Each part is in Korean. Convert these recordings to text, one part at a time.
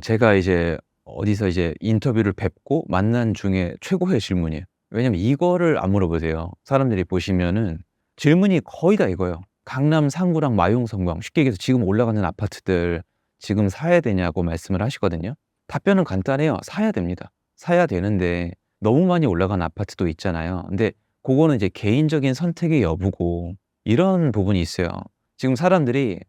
제가 이제 어디서 이제 인터뷰를 뵙고 만난 중에 최고의 질문이에요. 왜냐면 이거를 안 물어보세요. 사람들이 보시면은 질문이 거의 다 이거예요. 강남 상구랑 마용성광 쉽게 얘기해서 지금 올라가는 아파트들 지금 사야 되냐고 말씀을 하시거든요. 답변은 간단해요. 사야 됩니다. 사야 되는데 너무 많이 올라간 아파트도 있잖아요. 근데 고거는 이제 개인적인 선택의 여부고 이런 부분이 있어요. 지금 사람들은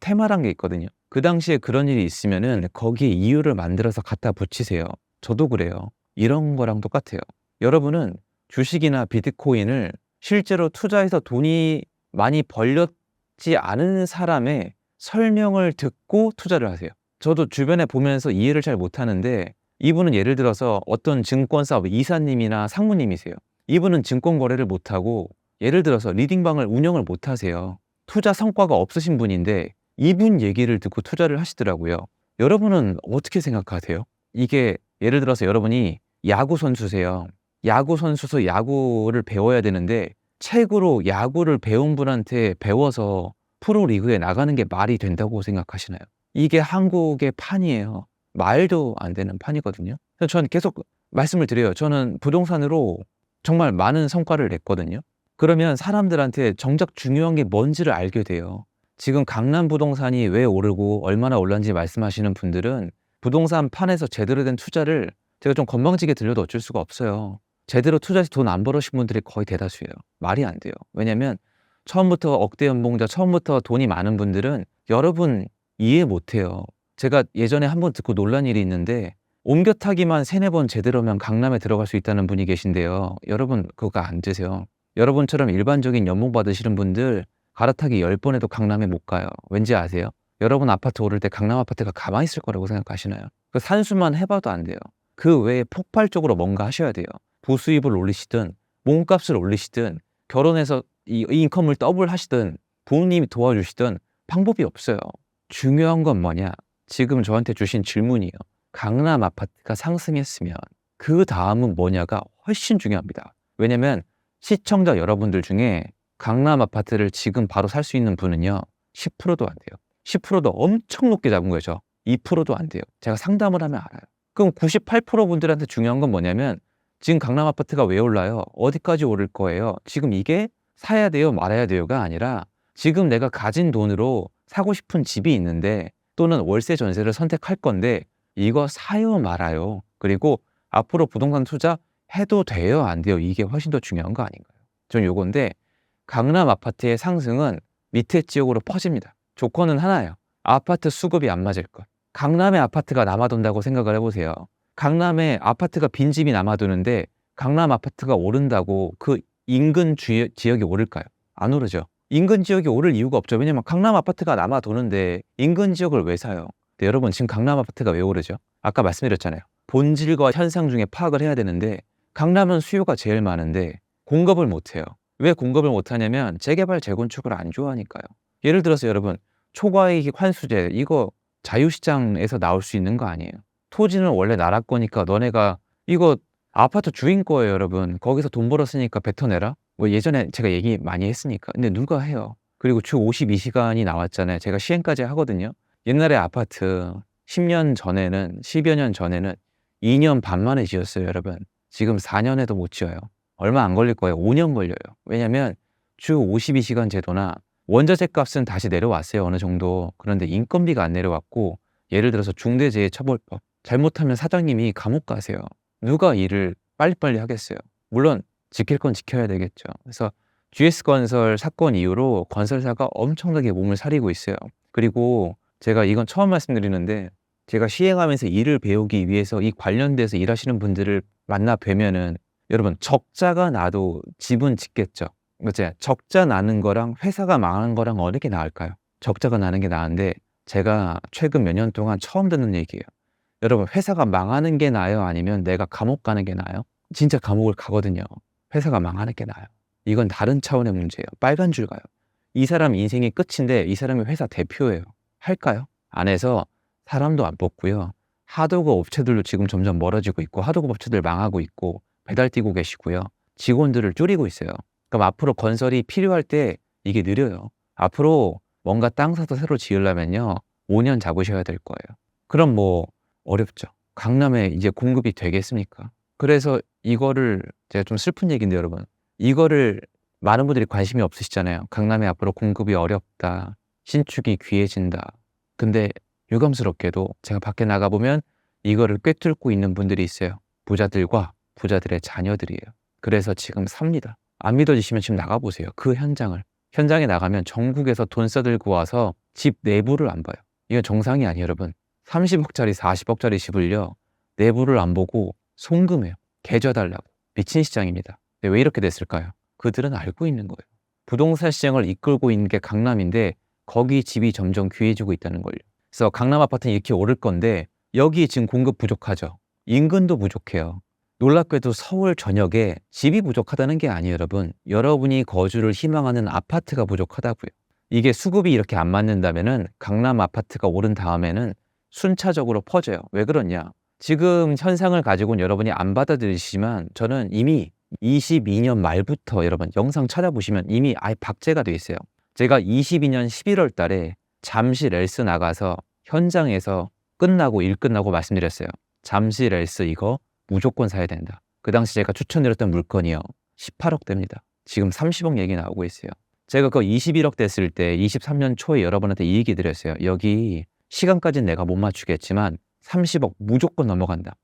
테마란 게 있거든요. 그 당시에 그런 일이 있으면은 거기에 이유를 만들어서 갖다 붙이세요. 저도 그래요. 이런 거랑 똑같아요. 여러분은 주식이나 비트코인을 실제로 투자해서 돈이 많이 벌렸지 않은 사람의 설명을 듣고 투자를 하세요. 저도 주변에 보면서 이해를 잘 못하는데 이분은 예를 들어서 어떤 증권사 이사님이나 상무님이세요. 이분은 증권 거래를 못하고 예를 들어서 리딩방을 운영을 못하세요. 투자 성과가 없으신 분인데 이분 얘기를 듣고 투자를 하시더라고요. 여러분은 어떻게 생각하세요? 이게 예를 들어서 여러분이 야구 선수세요. 야구 선수서 야구를 배워야 되는데 책으로 야구를 배운 분한테 배워서 프로리그에 나가는 게 말이 된다고 생각하시나요? 이게 한국의 판이에요. 말도 안 되는 판이거든요. 그래서 저는 계속 말씀을 드려요. 저는 부동산으로 정말 많은 성과를 냈거든요. 그러면 사람들한테 정작 중요한 게 뭔지를 알게 돼요. 지금 강남 부동산이 왜 오르고 얼마나 올랐는지 말씀하시는 분들은 부동산 판에서 제대로 된 투자를 제가 좀 건방지게 들려도 어쩔 수가 없어요. 제대로 투자해서 돈 안 벌으신 분들이 거의 대다수예요. 말이 안 돼요. 왜냐면 처음부터 억대 연봉자, 처음부터 돈이 많은 분들은 여러분 이해 못 해요. 제가 예전에 한번 듣고 놀란 일이 있는데 옮겨 타기만 3-4번 제대로 하면 강남에 들어갈 수 있다는 분이 계신데요. 여러분 그거 안 되세요. 여러분처럼 일반적인 연봉 받으시는 분들 갈아타기 10번 해도 강남에 못 가요. 왠지 아세요? 여러분 아파트 오를 때 강남 아파트가 가만히 있을 거라고 생각하시나요? 그 산수만 해 봐도 안 돼요. 그 외에 폭발적으로 뭔가 하셔야 돼요. 부수입을 올리시든 몸값을 올리시든 결혼해서 이 인컴을 더블 하시든 부모님이 도와주시든 방법이 없어요. 중요한 건 뭐냐? 지금 저한테 주신 질문이에요. 강남 아파트가 상승했으면 그다음은 뭐냐가 훨씬 중요합니다. 왜냐면 시청자 여러분들 중에 강남 아파트를 지금 바로 살 수 있는 분은요. 10%도 안 돼요. 10%도 엄청 높게 잡은 거죠. 2%도 안 돼요. 제가 상담을 하면 알아요. 그럼 98% 분들한테 중요한 건 뭐냐면 지금 강남 아파트가 왜 올라요? 어디까지 오를 거예요? 지금 이게 사야 돼요, 말아야 돼요가 아니라 지금 내가 가진 돈으로 사고 싶은 집이 있는데 또는 월세 전세를 선택할 건데 이거 사요, 말아요. 그리고 앞으로 부동산 투자 해도 돼요, 안 돼요? 이게 훨씬 더 중요한 거 아닌가요? 전 요건데 강남 아파트의 상승은 밑에 지역으로 퍼집니다. 조건은 하나예요. 아파트 수급이 안 맞을 것. 강남에 아파트가 남아돈다고 생각을 해보세요. 강남에 아파트가 빈집이 남아도는데 강남 아파트가 오른다고 그 인근 지역이 오를까요? 안 오르죠. 인근 지역이 오를 이유가 없죠. 왜냐면 강남 아파트가 남아도는데 인근 지역을 왜 사요? 근데 여러분 지금 강남 아파트가 왜 오르죠? 아까 말씀드렸잖아요. 본질과 현상 중에 파악을 해야 되는데 강남은 수요가 제일 많은데 공급을 못 해요. 왜 공급을 못 하냐면 재개발 재건축을 안 좋아하니까요. 예를 들어서 여러분 초과이익 환수제 이거 자유시장에서 나올 수 있는 거 아니에요. 토지는 원래 나라 거니까 너네가 이거 아파트 주인 거예요, 여러분. 거기서 돈 벌었으니까 뱉어내라. 뭐 예전에 제가 얘기 많이 했으니까. 근데 누가 해요? 그리고 주 52시간이 나왔잖아요. 제가 시행까지 하거든요. 옛날에 아파트 10년 전에는 10여 년 전에는 2년 반 만에 지었어요, 여러분. 지금 4년에도 못 지어요. 얼마 안 걸릴 거예요. 5년 걸려요. 왜냐면 주 52시간 제도나 원자재 값은 다시 내려왔어요, 어느 정도. 그런데 인건비가 안 내려왔고 예를 들어서 중대재해처벌법 잘못하면 사장님이 감옥 가세요. 누가 일을 빨리빨리 하겠어요. 물론 지킬 건 지켜야 되겠죠. 그래서 GS건설 사건 이후로 건설사가 엄청나게 몸을 사리고 있어요. 그리고 제가 이건 처음 말씀드리는데 제가 시행하면서 일을 배우기 위해서 이 관련돼서 일하시는 분들을 만나 뵈면은 여러분 적자가 나도 집은 짓겠죠. 그치? 적자 나는 거랑 회사가 망하는 거랑 어느 게 나을까요? 적자가 나는 게 나은데 제가 최근 몇 년 동안 처음 듣는 얘기예요. 여러분 회사가 망하는 게 나아요? 아니면 내가 감옥 가는 게 나아요? 진짜 감옥을 가거든요. 회사가 망하는 게 나아요. 이건 다른 차원의 문제예요. 빨간 줄 가요. 이 사람 인생이 끝인데 이 사람이 회사 대표예요. 할까요? 안 해서 사람도 안 뽑고요. 하도급 업체들도 지금 점점 멀어지고 있고 하도급 업체들 망하고 있고 배달 뛰고 계시고요. 직원들을 줄이고 있어요. 그럼 앞으로 건설이 필요할 때 이게 느려요. 앞으로 뭔가 땅 사서 새로 지으려면요. 5년 잡으셔야 될 거예요. 그럼 뭐 어렵죠. 강남에 이제 공급이 되겠습니까? 그래서 이거를 제가 좀 슬픈 얘기인데 여러분, 이거를 많은 분들이 관심이 없으시잖아요. 강남에 앞으로 공급이 어렵다. 신축이 귀해진다. 근데 유감스럽게도 제가 밖에 나가보면 이거를 꿰뚫고 있는 분들이 있어요. 부자들과 부자들의 자녀들이에요. 그래서 지금 삽니다. 안 믿어지시면 지금 나가보세요. 그 현장을. 현장에 나가면 전국에서 돈 써들고 와서 집 내부를 안 봐요. 이건 정상이 아니에요, 여러분. 30억짜리, 40억짜리 집을요, 내부를 안 보고 송금해요. 계좌달라고. 미친 시장입니다. 근데 왜 이렇게 됐을까요? 그들은 알고 있는 거예요. 부동산 시장을 이끌고 있는 게 강남인데 거기 집이 점점 귀해지고 있다는 걸요. 그래서 강남 아파트는 이렇게 오를 건데 여기 지금 공급 부족하죠. 인근도 부족해요. 놀랍게도 서울 전역에 집이 부족하다는 게 아니에요, 여러분. 여러분이 거주를 희망하는 아파트가 부족하다고요. 이게 수급이 이렇게 안 맞는다면은 강남 아파트가 오른 다음에는 순차적으로 퍼져요. 왜 그러냐? 지금 현상을 가지고는 여러분이 안 받아들이시지만 저는 이미 22년 말부터 여러분 영상 찾아보시면 이미 아예 박제가 돼 있어요. 제가 22년 11월 달에 잠실 렐스 나가서 현장에서 끝나고 일 끝나고 말씀드렸어요. 잠실 렐스 이거 무조건 사야 된다. 그 당시 제가 추천드렸던 물건이요. 18억대입니다. 지금 30억 얘기 나오고 있어요. 제가 그거 21억 됐을 때 23년 초에 여러분한테 이 얘기 드렸어요. 여기 시간까지는 내가 못 맞추겠지만 30억 무조건 넘어간다.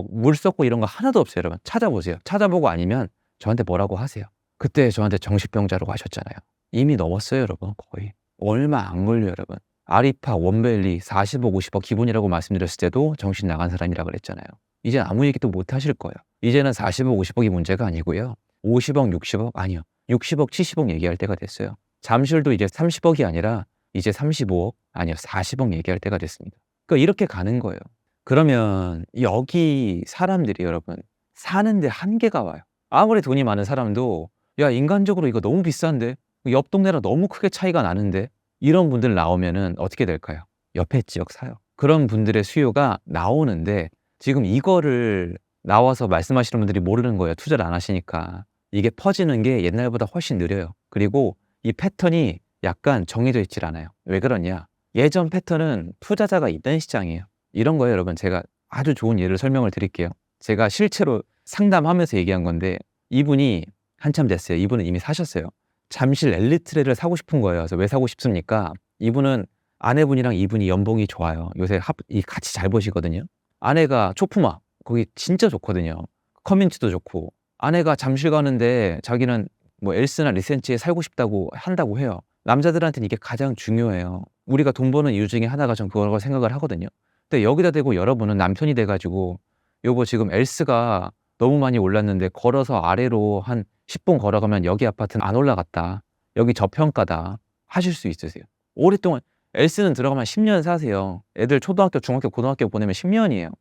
물 썩고 이런 거 하나도 없어요, 여러분. 찾아보세요. 찾아보고 아니면 저한테 뭐라고 하세요. 그때 저한테 정신병자라고 하셨잖아요. 이미 넘었어요, 여러분. 거의. 얼마 안 걸려요, 여러분. 아리파, 원밸리 40억, 50억 기본이라고 말씀드렸을 때도 정신 나간 사람이라 그랬잖아요. 이제 아무 얘기도 못 하실 거예요. 이제는 40억, 50억이 문제가 아니고요. 50억, 60억? 아니요. 60억, 70억 얘기할 때가 됐어요. 잠실도 이제 30억이 아니라 이제 35억? 아니요. 40억 얘기할 때가 됐습니다. 그러니까 이렇게 가는 거예요. 그러면 여기 사람들이 여러분 사는데 한계가 와요. 아무리 돈이 많은 사람도 야, 인간적으로 이거 너무 비싼데? 옆 동네랑 너무 크게 차이가 나는데? 이런 분들 나오면은 어떻게 될까요? 옆에 지역 사요. 그런 분들의 수요가 나오는데 지금 이거를 나와서 말씀하시는 분들이 모르는 거예요. 투자를 안 하시니까. 이게 퍼지는 게 옛날보다 훨씬 느려요. 그리고 이 패턴이 약간 정해져 있질 않아요. 왜 그러냐? 예전 패턴은 투자자가 있던 시장이에요. 이런 거예요, 여러분. 제가 아주 좋은 예를 설명을 드릴게요. 제가 실제로 상담하면서 얘기한 건데 이분이 한참 됐어요. 이분은 이미 사셨어요. 잠실 엘리트레를 사고 싶은 거예요. 그래서 왜 사고 싶습니까? 이분은 아내분이랑 이분이 연봉이 좋아요. 요새 같이 잘 버시거든요. 아내가 초품화 거기 진짜 좋거든요. 커뮤니티도 좋고 아내가 잠실 가는데 자기는 뭐 엘스나 리센치에 살고 싶다고 한다고 해요. 남자들한테는 이게 가장 중요해요. 우리가 돈 버는 이유 중에 하나가 전 그거라고 생각을 하거든요. 근데 여기다 대고 여러분은 남편이 돼가지고 여보 지금 엘스가 너무 많이 올랐는데 걸어서 아래로 한 10분 걸어가면 여기 아파트는 안 올라갔다. 여기 저평가다. 하실 수 있으세요. 오랫동안 엘스는 들어가면 10년 사세요. 애들 초등학교, 중학교, 고등학교 보내면 10년이에요.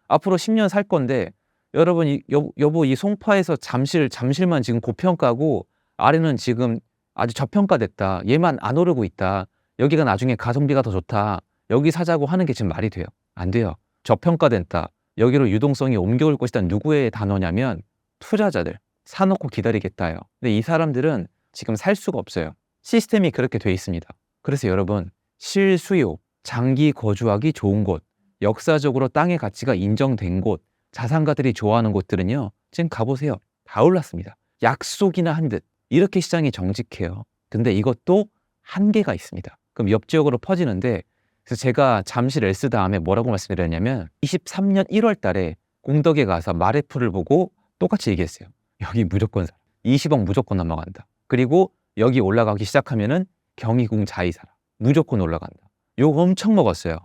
앞으로 10년 살 건데 여러분 여보 이 송파에서 잠실만 지금 고평가고 아래는 지금 아주 저평가됐다. 얘만 안 오르고 있다. 여기가 나중에 가성비가 더 좋다. 여기 사자고 하는 게 지금 말이 돼요? 안 돼요. 저평가됐다. 여기로 유동성이 옮겨올 것이다. 누구의 단어냐면 투자자들. 사놓고 기다리겠다요. 근데 이 사람들은 지금 살 수가 없어요. 시스템이 그렇게 돼 있습니다. 그래서 여러분 실수요, 장기 거주하기 좋은 곳, 역사적으로 땅의 가치가 인정된 곳, 자산가들이 좋아하는 곳들은요. 지금 가보세요. 다 올랐습니다. 약속이나 한 듯. 이렇게 시장이 정직해요. 근데 이것도 한계가 있습니다. 그럼 옆 지역으로 퍼지는데 그래서 제가 잠실 엘스 다음에 뭐라고 말씀드렸냐면 23년 1월 달에 공덕에 가서 마레프를 보고 똑같이 얘기했어요. 여기 무조건 사라. 20억 무조건 넘어간다. 그리고 여기 올라가기 시작하면은 경희궁 자이 사라. 무조건 올라간다. 욕 엄청 먹었어요.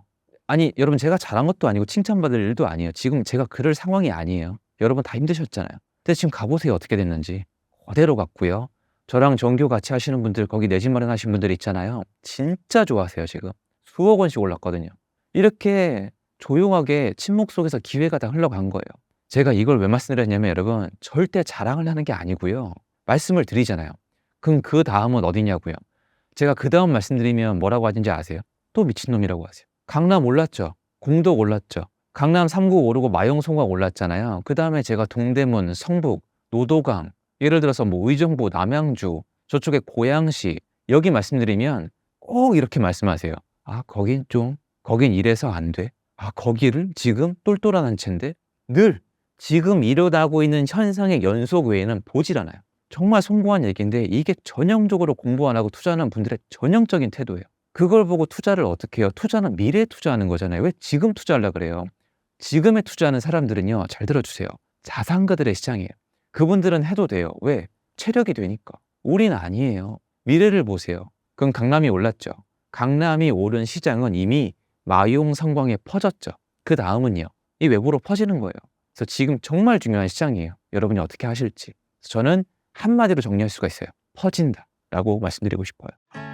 아니 여러분 제가 잘한 것도 아니고 칭찬받을 일도 아니에요. 지금 제가 그럴 상황이 아니에요. 여러분 다 힘드셨잖아요. 근데 지금 가보세요. 어떻게 됐는지. 그대로 갔고요. 저랑 정교 같이 하시는 분들 거기 내 집 마련하신 분들 있잖아요. 진짜 좋아하세요 지금. 수억 원씩 올랐거든요. 이렇게 조용하게 침묵 속에서 기회가 다 흘러간 거예요. 제가 이걸 왜 말씀드렸냐면 여러분 절대 자랑을 하는 게 아니고요. 말씀을 드리잖아요. 그럼 그 다음은 어디냐고요. 제가 그 다음 말씀드리면 뭐라고 하는지 아세요? 또 미친놈이라고 하세요. 강남 올랐죠. 공덕 올랐죠. 강남 3구 오르고 마영 송각 올랐잖아요. 그 다음에 제가 동대문, 성북, 노도강 예를 들어서 뭐 의정부, 남양주 저쪽에 고양시 여기 말씀드리면 꼭 이렇게 말씀하세요. 아, 거긴 이래서 안 돼. 아, 거기를 지금 똘똘한 한 채인데 늘 지금 일어나고 있는 현상의 연속 외에는 보질 않아요. 정말 송구한 얘기인데 이게 전형적으로 공부 안 하고 투자하는 분들의 전형적인 태도예요. 그걸 보고 투자를 어떻게 해요? 투자는 미래에 투자하는 거잖아요. 왜 지금 투자하려고 그래요? 지금에 투자하는 사람들은요, 잘 들어주세요. 자산가들의 시장이에요. 그분들은 해도 돼요. 왜? 체력이 되니까. 우리는 아니에요. 미래를 보세요. 그럼 강남이 올랐죠. 강남이 오른 시장은 이미 마용성광에 퍼졌죠. 그 다음은요, 이 외부로 퍼지는 거예요. 그래서 지금 정말 중요한 시장이에요. 여러분이 어떻게 하실지. 그래서 저는 한마디로 정리할 수가 있어요. 퍼진다 라고 말씀드리고 싶어요.